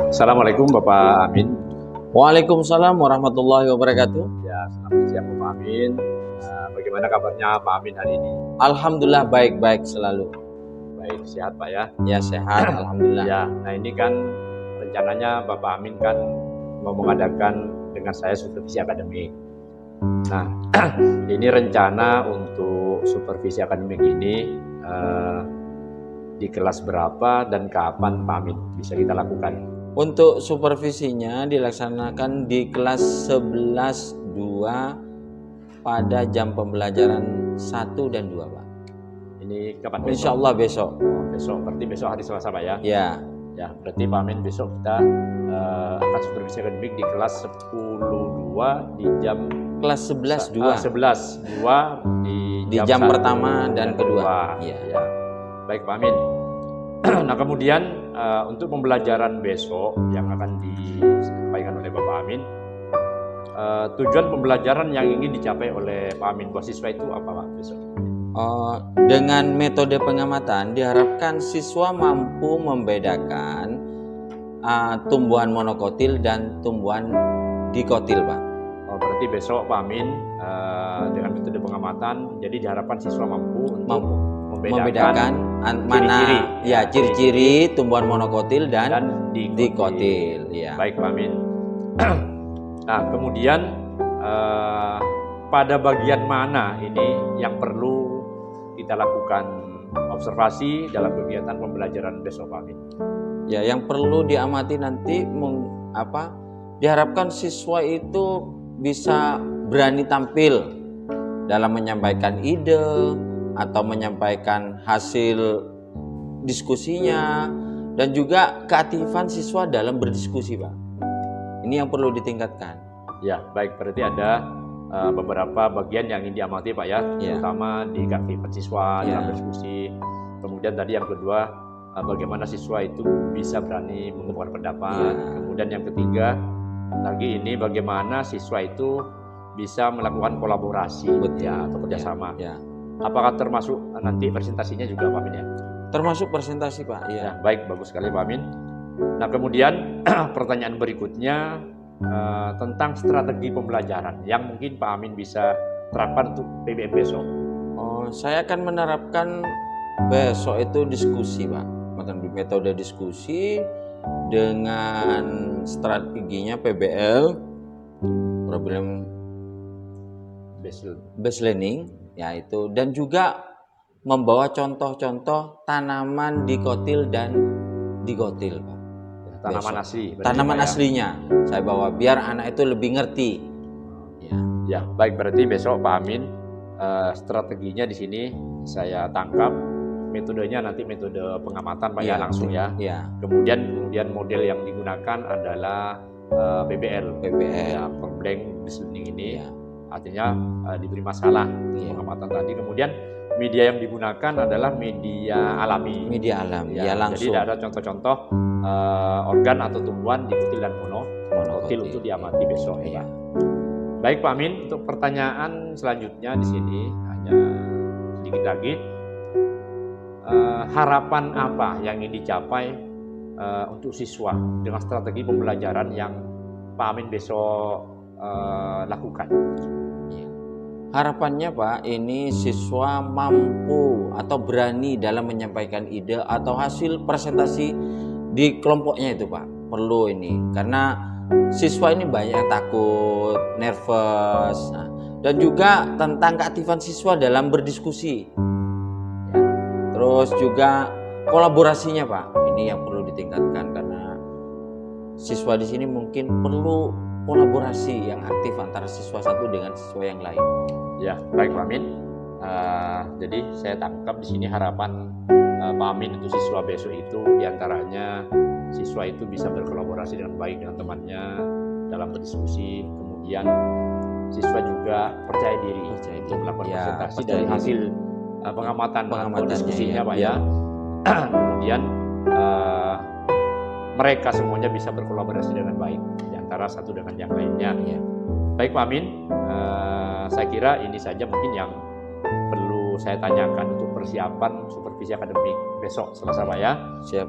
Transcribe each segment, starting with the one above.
Assalamualaikum Bapak Amin. Waalaikumsalam warahmatullahi wabarakatuh. Ya, selamat siang Bapak Amin. Bagaimana kabarnya Pak Amin hari ini? Alhamdulillah baik-baik selalu. Baik, sehat Pak ya? Ya sehat, alhamdulillah. Ya, nah ini kan rencananya Bapak Amin kan mau mengadakan dengan saya supervisi akademik. Nah, ini rencana untuk supervisi akademik ini di kelas berapa dan kapan Pak Amin bisa kita lakukan? Untuk supervisinya dilaksanakan di kelas 11-2 pada jam pembelajaran 1 dan 2 Pak. Ini kapan? Insya Allah besok. Besok, berarti besok hari Selasa Pak ya? Ya. Ya, berarti Pak Amin besok kita akan supervisi akademik di kelas 10-2 di jam Kelas 11-2 11-2 di jam pertama dan kedua. Ya. Baik Pak Amin. Nah kemudian untuk pembelajaran besok yang akan disampaikan oleh Bapak Amin, tujuan pembelajaran yang ingin dicapai oleh Pak Amin buat siswa itu apa Pak besok? Dengan metode pengamatan diharapkan siswa mampu membedakan tumbuhan monokotil dan tumbuhan dikotil Pak. Berarti besok Pak Amin dengan metode pengamatan, jadi diharapkan siswa mampu untuk membedakan mana ciri-ciri tumbuhan monokotil dan dikotil. Ya. Baik Pak Amin. Nah kemudian pada bagian mana ini yang perlu kita lakukan observasi dalam kegiatan pembelajaran besok Pak Amin? Ya, yang perlu diamati nanti diharapkan siswa itu bisa berani tampil dalam menyampaikan ide atau menyampaikan hasil diskusinya dan juga keaktifan siswa dalam berdiskusi Pak. Ini yang perlu ditingkatkan. Ya, baik, berarti ada beberapa bagian yang ingin diamati Pak ya, terutama di keaktifan siswa dalam berdiskusi. Kemudian tadi yang kedua, bagaimana siswa itu bisa berani mengungkapkan pendapat. Kemudian yang ketiga lagi ini bagaimana siswa itu bisa melakukan kolaborasi atau kerjasama. Apakah termasuk nanti presentasinya juga Pak Amin ya? Termasuk presentasi Pak. Ya, baik, bagus sekali Pak Amin. Nah kemudian pertanyaan berikutnya tentang strategi pembelajaran yang mungkin Pak Amin bisa terapkan untuk PBM besok. Saya akan menerapkan besok itu diskusi Pak, metode diskusi dengan strateginya PBL, problem based learning, yaitu, dan juga membawa contoh-contoh tanaman dikotil dan digotil Pak. Tanaman asli. Tanaman aslinya saya bawa biar anak itu lebih ngerti. Ya, baik, berarti besok Pak Amin strateginya di sini saya tangkap, metodenya nanti metode pengamatan Pak ya langsung ya. Kemudian model yang digunakan adalah PBL ya, problem based learning ini. Artinya diberi masalah pengamatan tadi. Kemudian media yang digunakan adalah media alami. Langsung. Jadi tidak ada contoh-contoh organ atau tumbuhan dikotil dan monokotil untuk diamati besok. Baik Pak Amin, untuk pertanyaan selanjutnya di sini hanya sedikit lagi. Harapan apa yang ingin dicapai untuk siswa dengan strategi pembelajaran yang Pak Amin besok lakukan? Harapannya Pak, ini siswa mampu atau berani dalam menyampaikan ide atau hasil presentasi di kelompoknya itu Pak. Perlu ini, karena siswa ini banyak yang takut, nervous, dan juga tentang keaktifan siswa dalam berdiskusi. Terus juga kolaborasinya Pak, ini yang perlu ditingkatkan karena siswa di sini mungkin perlu kolaborasi yang aktif antara siswa satu dengan siswa yang lain. Ya, baik Pak Amin. Jadi saya tangkap di sini harapan Pak Amin untuk siswa besok itu diantaranya siswa itu bisa berkolaborasi dengan baik dengan temannya dalam berdiskusi. Kemudian siswa juga percaya diri untuk melakukan presentasi dari hasil pengamatan diskusinya Pak ya. Kemudian mereka semuanya bisa berkolaborasi dengan baik di antara satu dengan yang lainnya. Baik Pak Amin, saya kira ini saja mungkin yang perlu saya tanyakan untuk persiapan supervisi akademik besok Selasa Pak ya. Siap.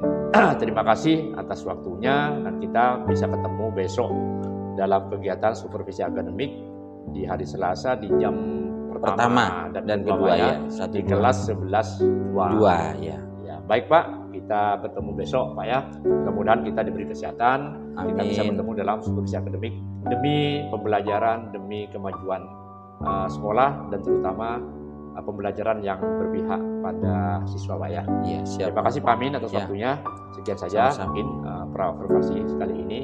Terima kasih atas waktunya dan kita bisa ketemu besok dalam kegiatan supervisi akademik di hari Selasa di jam pertama dan kedua ya. Di kelas 11.2. Ya. Ya, baik Pak, kita bertemu besok Pak ya. Mudah-mudahan kita diberi kesehatan, kita bisa bertemu dalam supervisi akademik demi pembelajaran, demi kemajuan sekolah dan terutama pembelajaran yang berpihak pada siswa Pak ya. Iya, siap. Terima kasih Pak Amin atas waktunya. Sekian saja mungkin observasi sekali ini.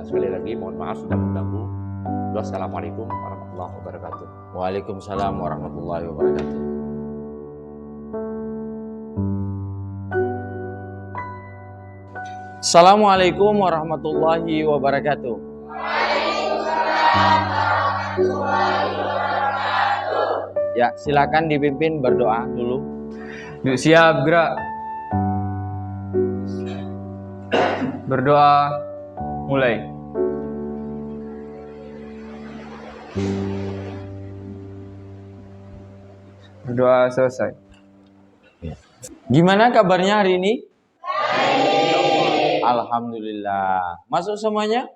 Sekali lagi mohon maaf sudah mengganggu. Wassalamualaikum warahmatullahi wabarakatuh. Waalaikumsalam warahmatullahi wabarakatuh. Assalamualaikum warahmatullahi wabarakatuh. Ya, silakan dipimpin berdoa dulu. Yuk siap, gerak. Berdoa, mulai. Berdoa selesai. Gimana kabarnya hari ini? Alhamdulillah. Masuk semuanya?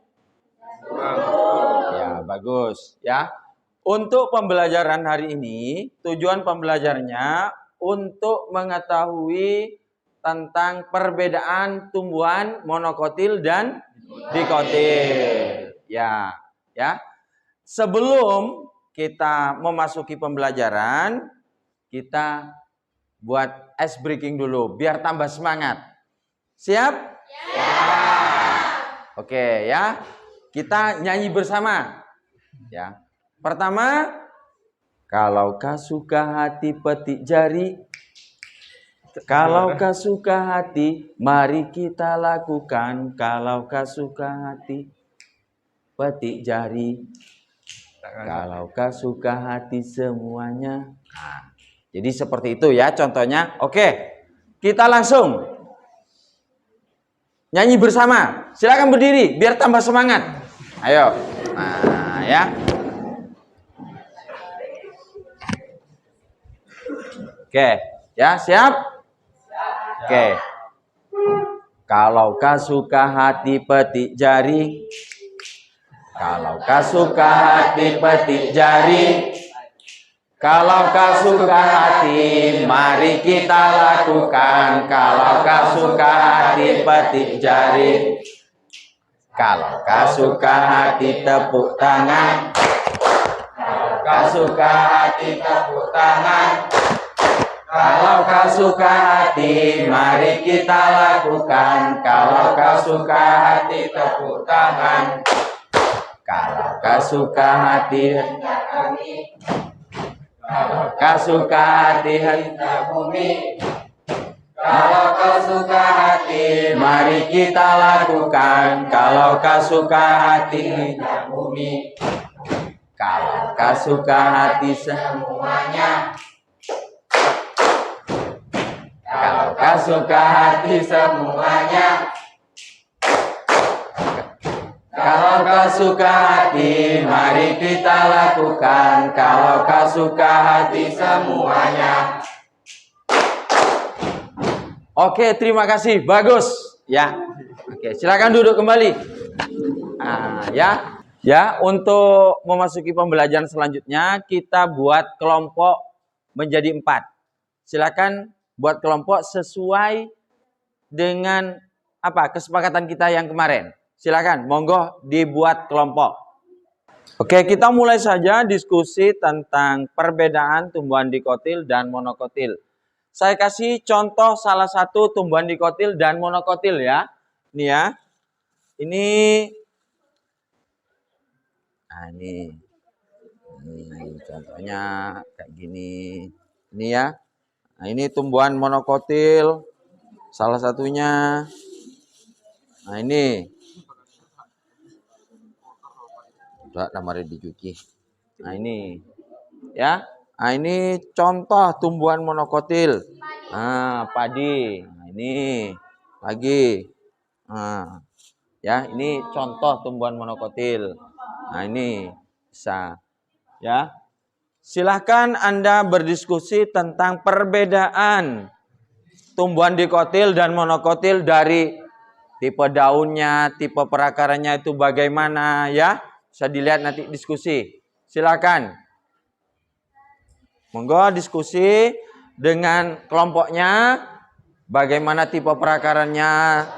Ya, bagus. Ya. Untuk pembelajaran hari ini, tujuan pembelajarnya untuk mengetahui tentang perbedaan tumbuhan monokotil dan dikotil. Ya, ya. Sebelum kita memasuki pembelajaran, kita buat ice breaking dulu biar tambah semangat. Siap? Ya. Oke, ya. Kita nyanyi bersama. Ya. Pertama, kalau kau suka hati petik jari. Kalau kau suka hati, mari kita lakukan. Kalau kau suka hati, petik jari. Kalau kau suka hati semuanya. Nah, jadi seperti itu ya contohnya. Oke, kita langsung nyanyi bersama. Silakan berdiri biar tambah semangat. Ayo. Nah, ya. Oke, ya siap? Oke. Kalau kau suka hati petik jari. Kalau kau suka hati petik jari. Kalau kau suka hati, mari kita lakukan. Kalau kau suka hati petik jari. Kalau kau suka hati tepuk tangan. Kalau kau suka hati tepuk tangan. Kalau kau suka hati, mari kita lakukan. Kalau kau suka hati, tepuk tangan. Kalau kau suka hati, kalau kau suka hati, hendak bumi. Kalau kau suka hati, mari kita lakukan. Kalau kau suka hati, hendak bumi. Kalau kau suka hati, semuanya. Kalau kau suka hati semuanya. Kalau kau suka hati, mari kita lakukan. Kalau kau suka hati semuanya. Oke, terima kasih. Bagus. Ya. Oke, silakan duduk kembali. Nah, ya. Ya, untuk memasuki pembelajaran selanjutnya, kita buat kelompok menjadi 4. Silakan buat kelompok sesuai dengan kesepakatan kita yang kemarin. Silakan, monggo dibuat kelompok. Oke, kita mulai saja diskusi tentang perbedaan tumbuhan dikotil dan monokotil. Saya kasih contoh salah satu tumbuhan dikotil dan monokotil ya. Ini ya. Ini contohnya kayak gini. Ini ya. Nah, ini tumbuhan monokotil salah satunya. Nah, ini. Udah kemarin dicuci. Nah, ini. Ya. Nah, ini contoh tumbuhan monokotil. Nah, padi. Nah, ini lagi. Nah, ya, ini contoh tumbuhan monokotil. Nah, ini bisa. Ya. Silahkan Anda berdiskusi tentang perbedaan tumbuhan dikotil dan monokotil dari tipe daunnya, tipe perakaranya itu bagaimana ya. Bisa dilihat nanti diskusi. Silakan. Monggo diskusi dengan kelompoknya. Bagaimana tipe perakarannya,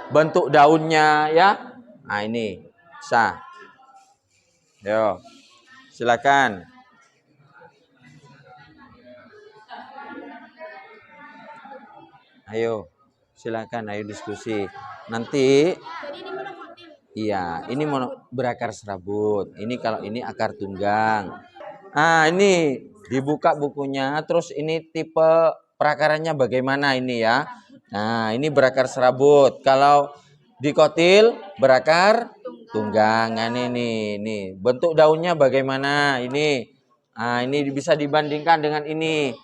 bentuk daunnya ya. Nah ini bisa. Yo, silakan. Ayo, silakan, ayo diskusi. Nanti, iya, ini berakar serabut. Ini kalau ini akar tunggang. Nah, ini dibuka bukunya. Terus ini tipe perakarannya bagaimana ini ya? Nah, ini berakar serabut. Kalau dikotil berakar tunggang. Nah, ini bentuk daunnya bagaimana? Nah, ini bisa dibandingkan dengan ini.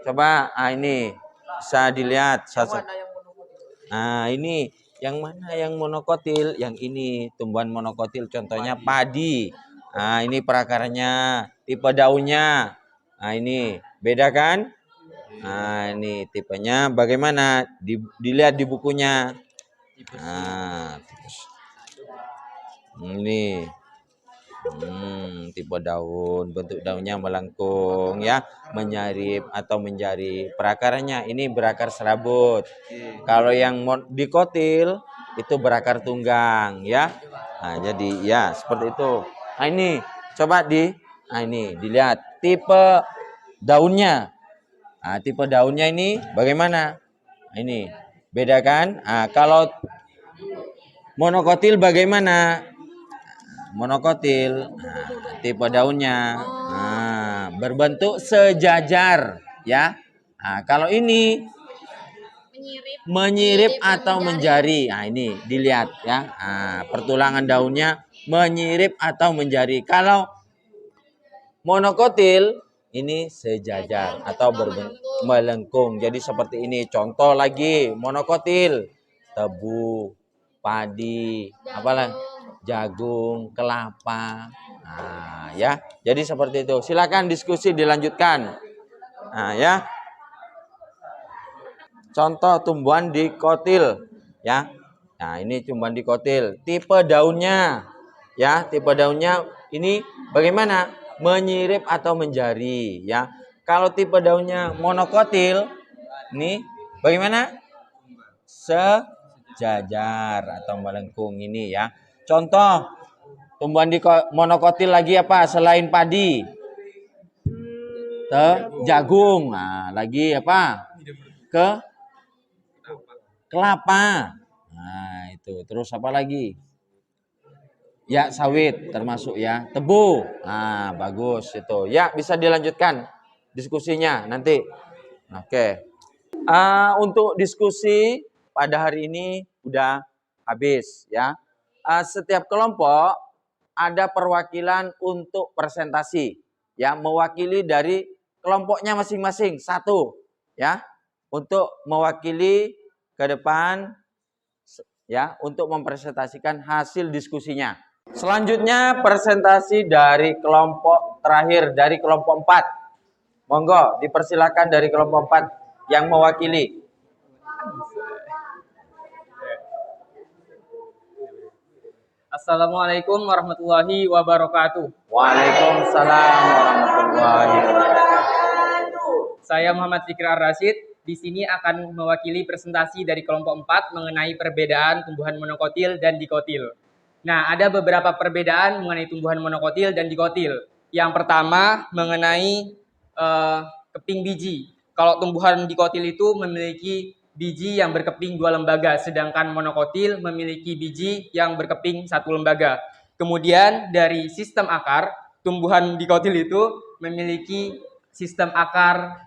Coba, ini bisa dilihat. Nah, ini yang mana yang monokotil? Yang ini tumbuhan monokotil. Contohnya padi. Nah, ini perakarannya, tipe daunnya. Nah, ini beda kan? Nah, ini tipenya bagaimana? Dilihat di bukunya. Nah, ini tipe daun, bentuk daunnya melengkung ya, menyarip atau menjari. Perakarannya ini berakar serabut. Kalau yang dikotil itu berakar tunggang ya. Nah, jadi ya seperti itu. Nah, ini coba ini dilihat tipe daunnya. Nah, tipe daunnya ini bagaimana? Ini beda kan? Nah, kalau monokotil bagaimana? Monokotil, tipe daunnya, berbentuk sejajar, ya. Nah, kalau ini menyirip atau menjari, nah ini dilihat ya. Nah, pertulangan daunnya menyirip atau menjari. Kalau monokotil ini sejajar atau melengkung. Jadi seperti ini. Contoh lagi monokotil, tebu, padi, apalah, jagung, kelapa. Nah, ya. Jadi seperti itu. Silakan diskusi dilanjutkan. Nah, ya. Contoh tumbuhan dikotil, ya. Nah, ini tumbuhan dikotil. Tipe daunnya, ya. Tipe daunnya ini bagaimana? Menyirip atau menjari, ya. Kalau tipe daunnya monokotil, ini bagaimana? Sejajar atau melengkung ini, ya. Contoh tumbuhan monokotil lagi apa selain padi? Jagung. Nah, lagi apa? Kelapa. Nah, itu. Terus apa lagi? Ya, sawit termasuk ya. Tebu. Nah, bagus itu. Ya, bisa dilanjutkan diskusinya nanti. Oke. Untuk diskusi pada hari ini udah habis ya. Setiap kelompok ada perwakilan untuk presentasi ya, mewakili dari kelompoknya masing-masing satu ya, untuk mewakili ke depan ya, untuk mempresentasikan hasil diskusinya. Selanjutnya presentasi dari kelompok terakhir, dari kelompok 4. Monggo dipersilakan dari kelompok 4 yang mewakili. Assalamualaikum warahmatullahi wabarakatuh. Waalaikumsalam warahmatullahi wabarakatuh. Saya Muhammad Fikri Ar-Rasyid. Di sini akan mewakili presentasi dari kelompok 4 mengenai perbedaan tumbuhan monokotil dan dikotil. Nah, ada beberapa perbedaan mengenai tumbuhan monokotil dan dikotil. Yang pertama mengenai keping biji. Kalau tumbuhan dikotil itu memiliki biji yang berkeping 2 lembaga, sedangkan monokotil memiliki biji yang berkeping 1 lembaga. Kemudian dari sistem akar, tumbuhan dikotil itu memiliki sistem akar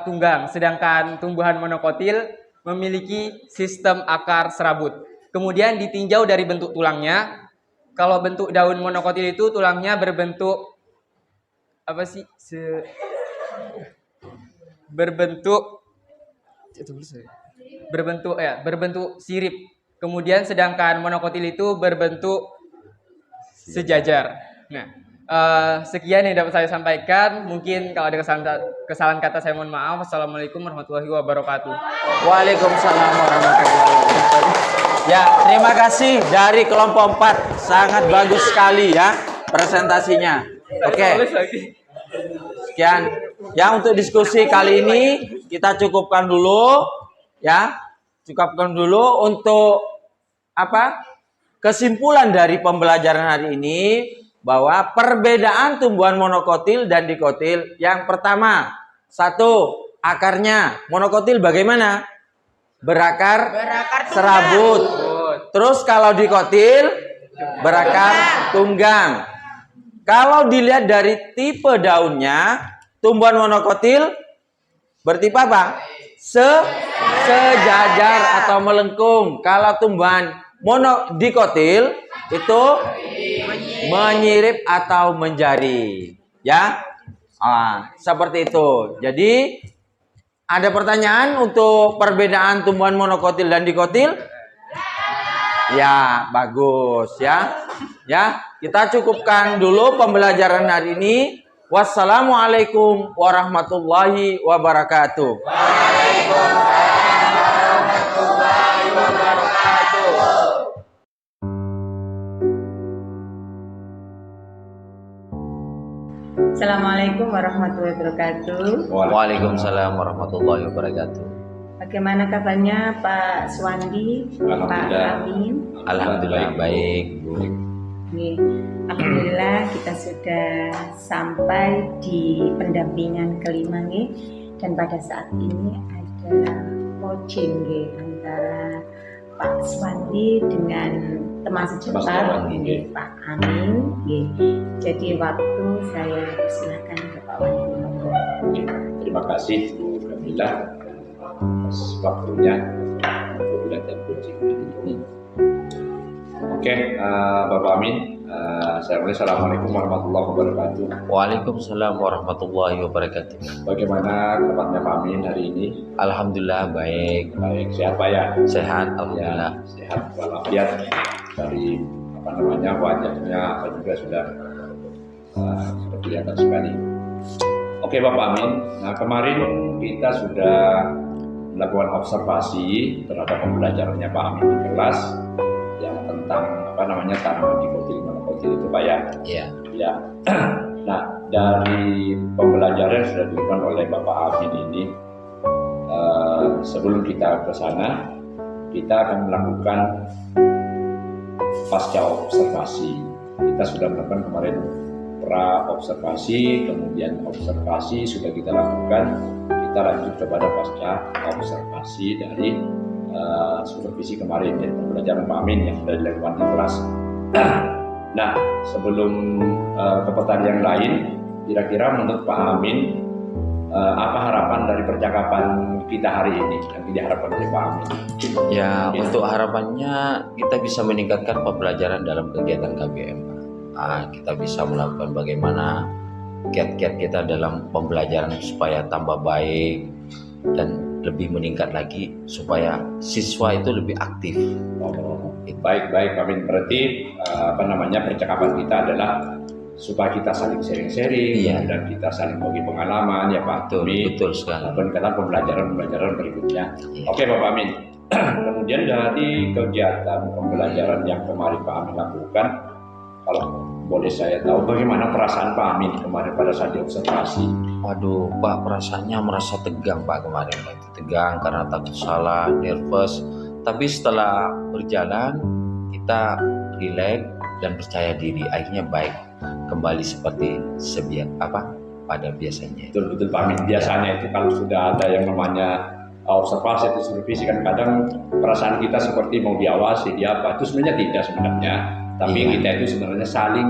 tunggang, sedangkan tumbuhan monokotil memiliki sistem akar serabut. Kemudian ditinjau dari bentuk tulangnya. Kalau bentuk daun monokotil itu tulangnya berbentuk berbentuk sirip. Kemudian sedangkan monokotil itu berbentuk sejajar. Nah, Sekian yang dapat saya sampaikan. Mungkin kalau ada kesalahan kata saya mohon maaf. Wassalamualaikum warahmatullahi wabarakatuh. Waalaikumsalam warahmatullahi wabarakatuh. Ya, terima kasih dari kelompok 4. Sangat bagus sekali ya presentasinya. Oke. Sekian. Ya, untuk diskusi kali ini kita cukupkan dulu ya. Cukupkan dulu untuk apa? Kesimpulan dari pembelajaran hari ini bahwa perbedaan tumbuhan monokotil dan dikotil, yang pertama, satu, akarnya. Monokotil bagaimana? Berakar serabut. Terus kalau dikotil berakar tunggang. Kalau dilihat dari tipe daunnya, tumbuhan monokotil bertipe apa? Sejajar atau melengkung. Kalau tumbuhan dikotil itu menyirip atau menjari, ya, seperti itu. Jadi ada pertanyaan untuk perbedaan tumbuhan monokotil dan dikotil? Ya, bagus ya. Ya, kita cukupkan dulu pembelajaran hari ini. Wassalamualaikum warahmatullahi wabarakatuh. Assalamualaikum warahmatullahi wabarakatuh. Waalaikumsalam warahmatullahi wabarakatuh. Bagaimana kabarnya Pak Suwandi, Pak Amin? Alhamdulillah baik, Bu. Nih, alhamdulillah kita sudah sampai di pendampingan kelima nih, dan pada saat ini ada coaching nih, antara Pak Suwandi dengan teman sejumpa Pak Amin. Nih. Jadi waktu saya persilakan ke Pak Wandi. Terima kasih Bu Kamila atas waktunya untuk belajar coaching ini. Oke, Bapak Amin, Assalamualaikum warahmatullahi wabarakatuh. Waalaikumsalam warahmatullahi wabarakatuh. Bagaimana kabarnya Pak Amin hari ini? Alhamdulillah baik. Baik, sehat Pak ya? Sehat, alhamdulillah. Ya, sehat walafiat. Dari wajahnya juga sudah kelihatan sekali. Oke Bapak Amin, nah kemarin kita sudah melakukan observasi terhadap pembelajarannya Pak Amin di kelas yang tentang tanaman dikotil monokotil itu Pak ya. Iya. Ya. Nah dari pembelajaran yang sudah dilakukan oleh Bapak Amin ini, sebelum kita ke sana kita akan melakukan pasca observasi. Kita sudah melakukan kemarin pra observasi, kemudian observasi sudah kita lakukan. Kita lanjut kepada pasca observasi dari supervisi kemarin, dari pembelajaran Pak Amin yang sudah dilakukan di kelas. Nah, sebelum ke pertanyaan yang lain, kira-kira menurut Pak Amin apa harapan dari percakapan kita hari ini yang diharapkan oleh Pak Amin? Ya, untuk harapannya kita bisa meningkatkan pembelajaran dalam kegiatan KBM. Kita bisa melakukan bagaimana kiat-kiat kita dalam pembelajaran supaya tambah baik dan lebih meningkat lagi supaya siswa itu lebih aktif. Baik Pak Amin. Berarti percakapan kita adalah supaya kita saling sharing-sharing, iya, dan kita saling bagi pengalaman ya Pak. Betul sekali. Peningkatan pembelajaran berikutnya. Iya. Oke Bapak Amin. Kemudian dari kegiatan pembelajaran yang kemarin Pak Amin lakukan, kalau boleh saya tahu bagaimana perasaan Pak Amin kemarin pada saat diobservasi? Waduh Pak, perasaannya merasa tegang Pak kemarin. Tegang karena takut salah, nervous. Tapi setelah berjalan kita rileks dan percaya diri, akhirnya baik, kembali seperti pada biasanya. Betul Pak Amin. Biasanya itu kalau sudah ada yang namanya observasi atau supervisi, kan kadang perasaan kita seperti mau diawasi, itu sebenarnya tidak sebenarnya. Tapi kita itu sebenarnya saling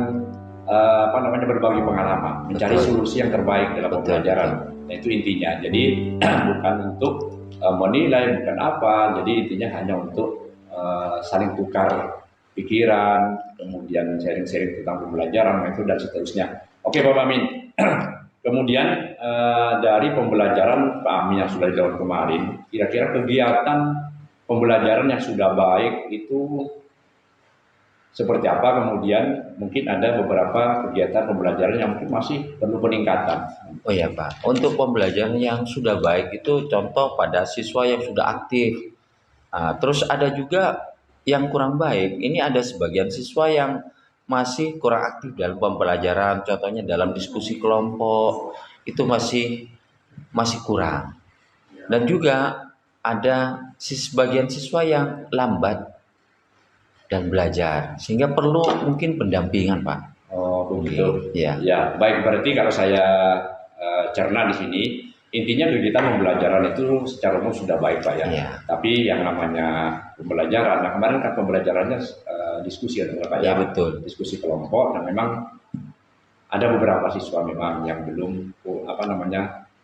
berbagi pengalaman, mencari solusi yang terbaik dalam pembelajaran. Nah, itu intinya. Jadi bukan untuk menilai, bukan apa. Jadi intinya hanya untuk saling tukar pikiran, kemudian sharing-sharing tentang pembelajaran, itu dan seterusnya. Oke Bapak Amin. Kemudian dari pembelajaran Pak Amin yang sudah dilakukan kemarin, kira-kira kegiatan pembelajaran yang sudah baik itu seperti apa, kemudian mungkin ada beberapa kegiatan pembelajaran yang mungkin masih perlu peningkatan. Oh ya Pak, untuk pembelajaran yang sudah baik itu contoh pada siswa yang sudah aktif. Terus ada juga yang kurang baik. Ini ada sebagian siswa yang masih kurang aktif dalam pembelajaran, contohnya dalam diskusi kelompok itu masih kurang. Dan juga ada sebagian siswa yang lambat dan belajar, sehingga perlu mungkin pendampingan, Pak. Oh begitu. Ya. Ya baik, berarti kalau saya cerna di sini, intinya kegiatan pembelajaran itu secara umum sudah baik Pak ya. Iya. Tapi yang namanya pembelajaran, nah kemarin kan pembelajarannya diskusi ya Pak ya. Betul. Diskusi kelompok, dan memang ada beberapa siswa memang yang belum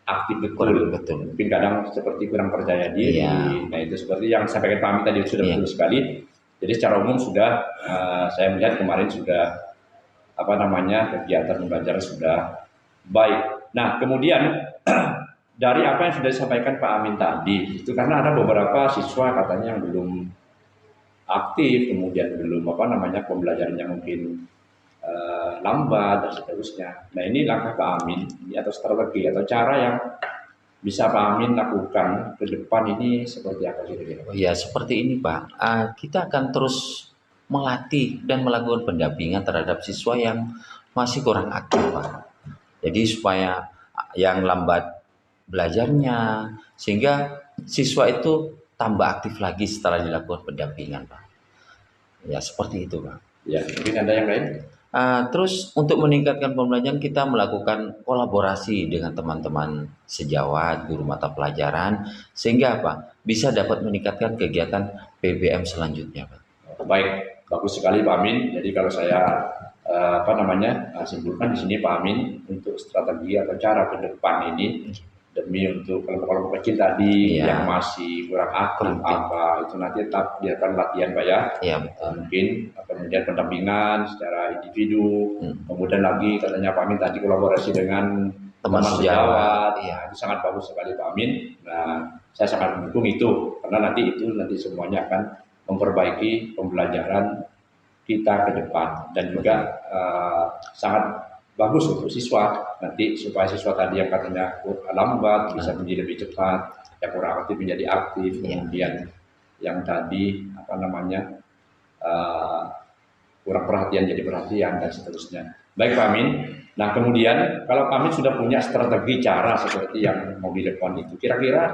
aktif betul. Mungkin kadang seperti kurang percaya diri. Iya. Nah itu seperti yang sampaikan Pak Amin tadi sudah Iya. betul sekali. Jadi secara umum sudah saya melihat kemarin sudah kegiatan pembelajaran sudah baik. Nah kemudian dari apa yang sudah disampaikan Pak Amin tadi, itu karena ada beberapa siswa katanya yang belum aktif, kemudian belum pembelajarannya mungkin lambat dan seterusnya. Nah ini langkah Pak Amin ini atau strategi atau cara yang bisa Pak Amin lakukan ke depan ini seperti apa kira-kira? Ya seperti ini Pak, kita akan terus melatih dan melakukan pendampingan terhadap siswa yang masih kurang aktif Pak. Jadi supaya yang lambat belajarnya, sehingga siswa itu tambah aktif lagi setelah dilakukan pendampingan Pak. Ya seperti itu Pak. Ya mungkin ada yang lain? Terus untuk meningkatkan pembelajaran kita melakukan kolaborasi dengan teman-teman sejawat, guru mata pelajaran, sehingga apa? Bisa dapat meningkatkan kegiatan PBM selanjutnya Pak. Baik, bagus sekali Pak Amin. Jadi kalau saya simpulkan di sini Pak Amin untuk strategi atau cara ke depan ini demi untuk kelompok-kelompok kecil tadi yang masih kurang aktif itu nanti tetap dilakukan latihan Pak ya. Iya. Mungkin kemudian pendampingan secara individu, kemudian lagi katanya Pak Amin tadi kolaborasi dengan teman sejawat. Iya, itu sangat bagus sekali Pak Amin. Nah, saya sangat mendukung itu karena nanti semuanya akan memperbaiki pembelajaran kita ke depan dan juga sangat bagus untuk siswa nanti supaya siswa tadi yang katanya lambat bisa menjadi lebih cepat, yang kurang aktif menjadi aktif, kemudian yang tadi kurang perhatian jadi perhatian dan seterusnya. Baik Pak Amin. Nah kemudian kalau Pak Amin sudah punya strategi cara seperti yang mau dilakukan itu, kira-kira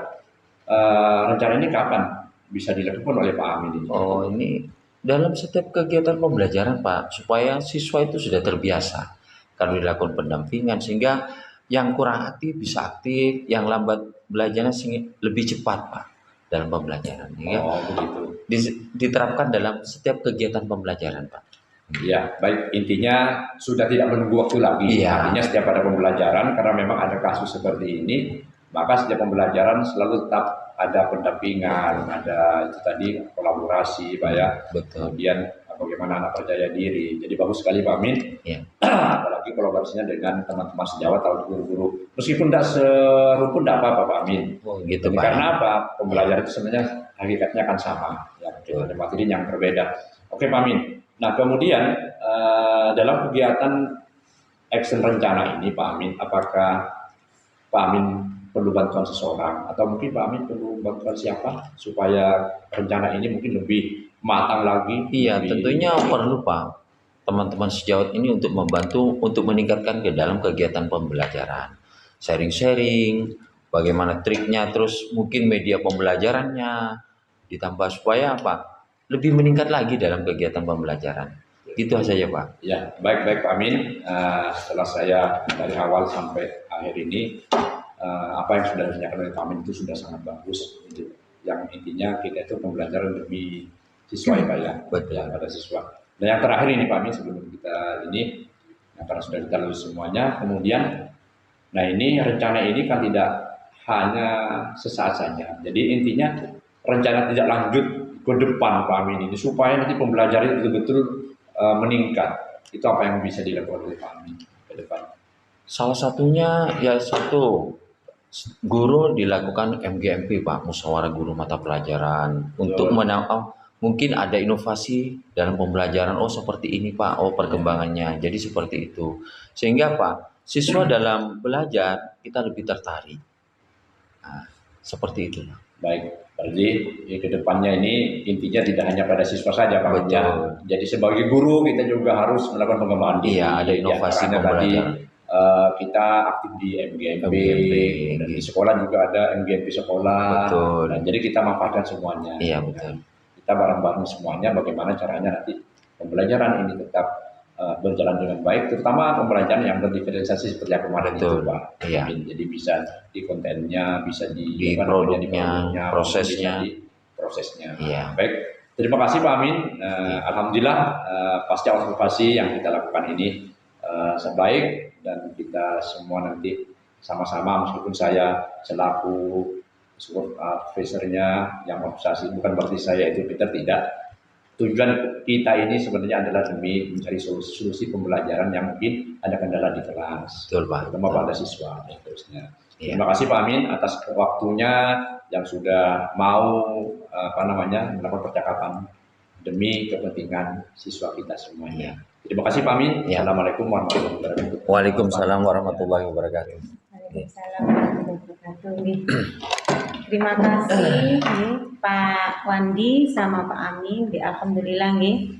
rencana ini kapan bisa dilakukan oleh Pak Amin ini? Oh ini dalam setiap kegiatan pembelajaran Pak, supaya siswa itu sudah terbiasa kalau dilakukan pendampingan, sehingga yang kurang aktif bisa aktif, yang lambat belajarnya lebih cepat Pak dalam pembelajaran. Oh begitu. Diterapkan dalam setiap kegiatan pembelajaran Pak. Ya baik, intinya sudah tidak menunggu waktu lagi. Artinya setiap ada pembelajaran, karena memang ada kasus seperti ini, maka setiap pembelajaran selalu tetap ada pendampingan, ada itu tadi kolaborasi Pak ya. Betul. Kemudian bagaimana anak percaya diri. Jadi bagus sekali Pak Amin. Ya. Apalagi kolaborasinya dengan teman-teman sejawat atau guru-guru. Meskipun tidak seruput tidak apa-apa Pak Amin. Oh gitu Pak. Karena apa? Pembelajaran itu sebenarnya hakikatnya akan sama. Ya, ada materi yang berbeda. Oke Pak Amin. Nah kemudian dalam kegiatan action rencana ini Pak Amin, apakah Pak Amin perlu bantuan seseorang atau mungkin Pak Amin perlu bantuan siapa supaya rencana ini mungkin lebih matang lagi? Iya, tentunya perlu Pak. Teman-teman sejawat ini untuk membantu untuk meningkatkan ke dalam kegiatan pembelajaran. Sharing-sharing, bagaimana triknya, terus mungkin media pembelajarannya ditambah supaya apa? Lebih meningkat lagi dalam kegiatan pembelajaran. Gitu saja Pak. Ya, baik Pak Amin. Setelah saya dari awal sampai akhir ini, apa yang sudah dinyatakan oleh Pak Amin itu sudah sangat bagus. Yang intinya kita itu pembelajaran demi siswa ya Pak ya. Betul. Ya, pada siswa. Dan yang terakhir ini Pak Amin sebelum kita ini, karena sudah kita lalui semuanya, kemudian, nah ini rencana ini kan tidak hanya sesaat saja. Jadi intinya rencana tidak lanjut ke depan Pak Amin ini supaya nanti pembelajaran betul-betul meningkat. Itu apa yang bisa dilakukan oleh Pak Amin ke depan? Salah satunya ya guru dilakukan MGMP Pak, musyawarah guru mata pelajaran, untuk mungkin ada inovasi dalam pembelajaran. Oh seperti ini Pak, oh perkembangannya. Jadi seperti itu. Sehingga Pak, siswa dalam belajar kita lebih tertarik. Nah, seperti itu. Baik, berarti ke depannya ini intinya tidak hanya pada siswa saja Pak. Betul. Ya. Jadi sebagai guru kita juga harus melakukan pengembangan diri. Iya, ada inovasi karena pembelajaran. Tadi, kita aktif di MGMP, dan iya. di sekolah juga ada MGMP sekolah. Betul. Dan jadi kita manfaatkan semuanya. Iya betul. Kita bareng-bareng semuanya bagaimana caranya nanti pembelajaran ini tetap berjalan dengan baik, terutama pembelajaran yang berdiferensiasi seperti yang kemarin itu Pak. Iya. Jadi bisa di kontennya, bisa di produknya, prosesnya. bisa di prosesnya. Iya. Baik, terima kasih Pak Amin. Alhamdulillah pasca observasi yang kita lakukan ini sebaik, dan kita semua nanti sama-sama, meskipun saya selaku supervisornya yang observasi, bukan berarti saya itu Peter, tidak. Tujuan kita ini sebenarnya adalah demi mencari solusi pembelajaran yang mungkin ada kendala di kelas, Betul, Pak. terutama pada siswa dan seterusnya. Iya. Terima kasih Pak Amin atas waktunya yang sudah mau melakukan percakapan demi kepentingan siswa kita semuanya. Terima kasih Pak Amin. Ya. Assalamualaikum warahmatullahi wabarakatuh. Waalaikumsalam warahmatullahi wabarakatuh. Waalaikumsalam warahmatullahi wabarakatuh. Terima kasih Pak Wandi sama Pak Amin. Alhamdulillah nih.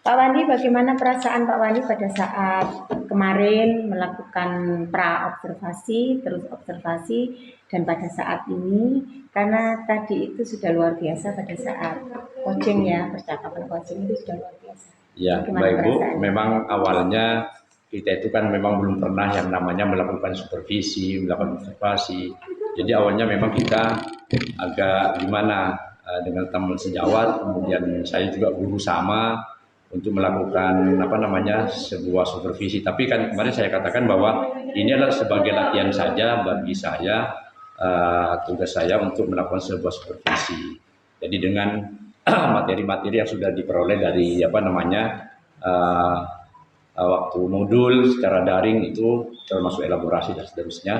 Pak Wandi, bagaimana perasaan Pak Wandi pada saat kemarin melakukan pra-observasi, terus observasi, dan pada saat ini, karena tadi itu sudah luar biasa pada saat coaching ya, percakapan coaching itu sudah luar biasa. Ya, Gimana baik Bu. perasaannya? Memang awalnya kita itu kan memang belum pernah yang namanya melakukan supervisi, melakukan observasi. Jadi awalnya memang kita agak gimana dengan teman sejawat, kemudian saya juga guru sama untuk melakukan sebuah supervisi. Tapi kan kemarin saya katakan bahwa ini adalah sebagai latihan saja bagi saya, tugas saya untuk melakukan sebuah supervisi. Jadi dengan materi-materi yang sudah diperoleh dari waktu modul secara daring itu, termasuk elaborasi dan seterusnya,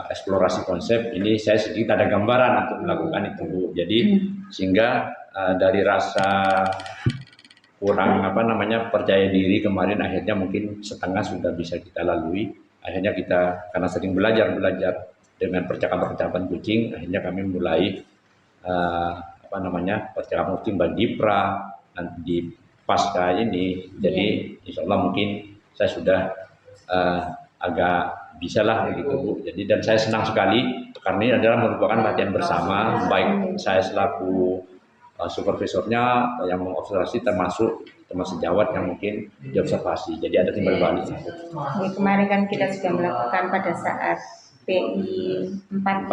eksplorasi konsep ini saya sedikit ada gambaran untuk melakukan itu Bu. Jadi sehingga dari rasa kurang percaya diri kemarin, akhirnya mungkin setengah sudah bisa kita lalui. Akhirnya kita karena sering belajar dengan percakapan kucing, akhirnya kami mulai percakapan kucing bagi pra nanti di pasca ini. Jadi insya Allah mungkin saya sudah agak bisa lah gitu Bu. Jadi dan saya senang sekali karena ini adalah merupakan latihan bersama, baik saya selaku supervisornya yang mengobservasi, termasuk teman sejawat yang mungkin diobservasi. Jadi ada timbal balik. Kemarin kan kita sudah melakukan pada saat PI 4.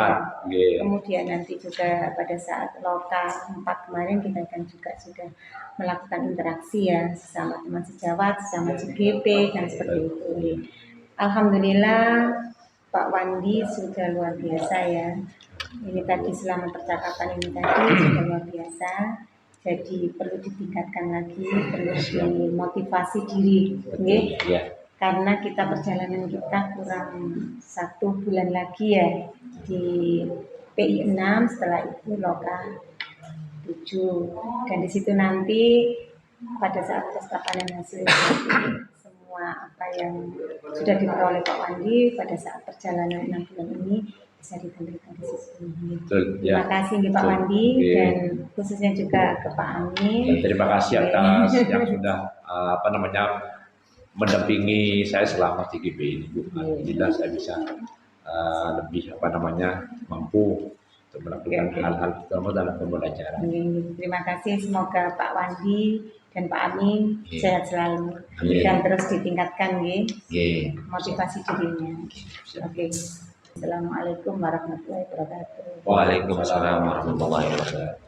Yeah. Kemudian nanti juga pada saat Loka 4 kemarin kita kan juga sudah melakukan interaksi ya sesama teman sejawat, sesama CGP dan seperti itu. Alhamdulillah Pak Wandi sudah luar biasa ya. Ini tadi selama percakapan ini tadi sudah luar biasa. Jadi perlu ditingkatkan lagi, perlu dimotivasi diri. Yeah. Karena kita perjalanan kita kurang 1 bulan lagi ya di PI 6, setelah itu Loka 7, dan di situ nanti pada saat pasca panen hasil semua apa yang sudah diperoleh Pak Wandi pada saat perjalanan 6 bulan ini bisa ditampilkan di sisi ini. Terima kasih Pak Wandi dan khususnya juga ke Pak Amin. Dan terima kasih atas yang sudah mendampingi saya selama CGP ini Bu. Alhamdulillah saya bisa lebih mampu untuk melakukan hal-hal terutama dalam pembelajaran. Terima kasih, semoga Pak Wandi dan Pak Amin sehat selalu dan terus ditingkatkan motivasi dirinya. Oke. Assalamualaikum warahmatullahi wabarakatuh. Waalaikumsalam warahmatullahi wabarakatuh.